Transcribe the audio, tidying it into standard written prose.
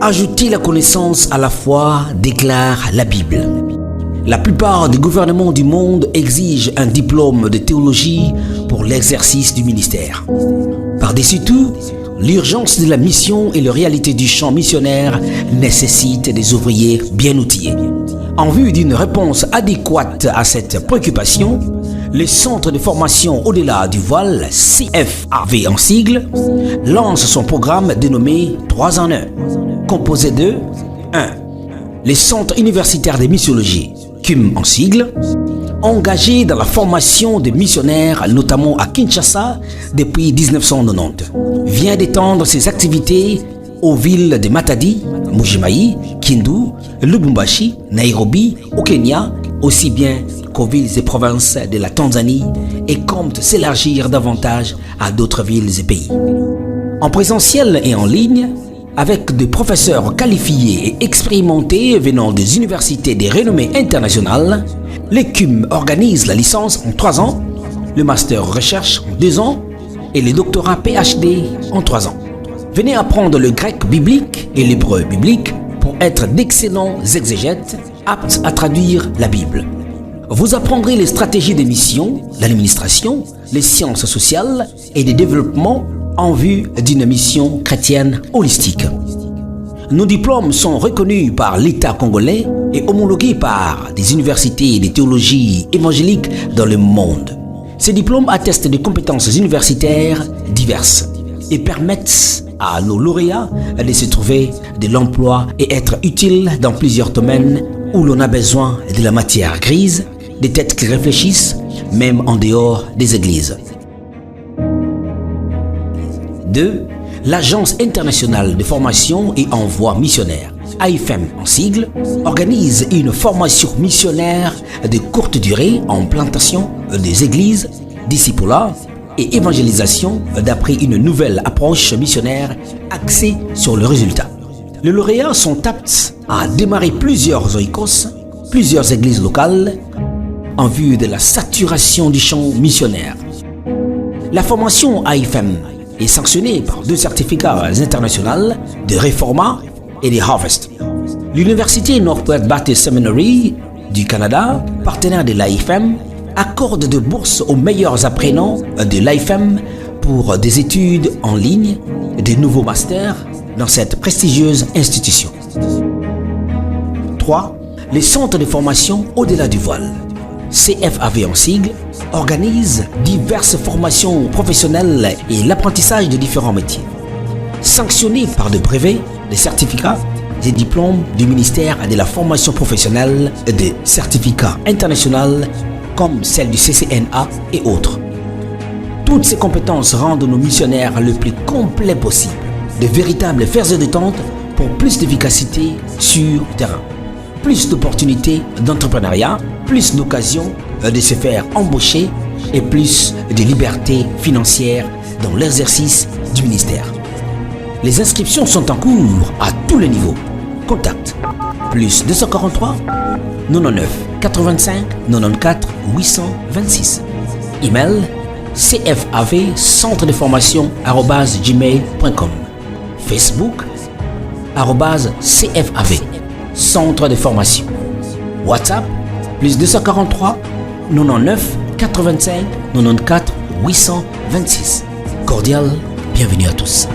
Ajouter la connaissance à la foi, déclare la Bible. La plupart des gouvernements du monde exigent un diplôme de théologie pour l'exercice du ministère. Par-dessus tout, l'urgence de la mission et la réalité du champ missionnaire nécessitent des ouvriers bien outillés. En vue d'une réponse adéquate à cette préoccupation, le Centre de formation au-delà du voile, CFAV en sigle, lance son programme dénommé 3 en 1, composé de 1. Les centres universitaires de missiologie, CUM en sigle, engagé dans la formation des missionnaires, notamment à Kinshasa depuis 1990, vient d'étendre ses activités aux villes de Matadi, Mbuji-Mayi, Kindu, Lubumbashi, Nairobi, au Kenya, aussi bien qu'aux villes et provinces de la Tanzanie, et compte s'élargir davantage à d'autres villes et pays. En présentiel et en ligne, avec des professeurs qualifiés et expérimentés venant des universités de renommée internationale, l'ECUM organise la licence en 3 ans, le master recherche en 2 ans et le doctorat PhD en 3 ans. Venez apprendre le grec biblique et l'hébreu biblique pour être d'excellents exégètes aptes à traduire la Bible. Vous apprendrez les stratégies de mission, l'administration, les sciences sociales et de développement en vue d'une mission chrétienne holistique. Nos diplômes sont reconnus par l'État congolais et homologués par des universités de théologie évangélique dans le monde. Ces diplômes attestent de compétences universitaires diverses et permettent à nos lauréats de se trouver de l'emploi et être utiles dans plusieurs domaines où l'on a besoin de la matière grise, des têtes qui réfléchissent, même en dehors des églises. 2. L'Agence internationale de formation et envoi missionnaire, AIFM en sigle, organise une formation missionnaire de courte durée en plantation des églises, discipulat et évangélisation d'après une nouvelle approche missionnaire axée sur le résultat. Les lauréats sont aptes à démarrer plusieurs oikos, plusieurs églises locales, en vue de la saturation du champ missionnaire. La formation AIFM est sanctionnée par 2 certificats internationaux de Reforma et de Harvest. L'Université Northwest Baptist Seminary du Canada, partenaire de l'AIFM, accorde de bourses aux meilleurs apprenants de l'AIFM pour des études en ligne, de nouveaux masters dans cette prestigieuse institution. 3. Les centres de formation au-delà du voile, CFAV en sigle, organise diverses formations professionnelles et l'apprentissage de différents métiers. Sanctionnés par des brevets, des certificats, des diplômes du ministère de la formation professionnelle et des certificats internationaux comme celles du CCNA et autres. Toutes ces compétences rendent nos missionnaires le plus complets possible, de véritables fers de détente pour plus d'efficacité sur terrain, plus d'opportunités d'entrepreneuriat, plus d'occasions de se faire embaucher et plus de liberté financière dans l'exercice du ministère. Les inscriptions sont en cours à tous les niveaux. Contact plus 243 99 85 94 826. Email cfav centre de formation @gmail.com. Facebook @cfav centre de formation. WhatsApp plus 243 99 85 94 826. Cordial bienvenue à tous.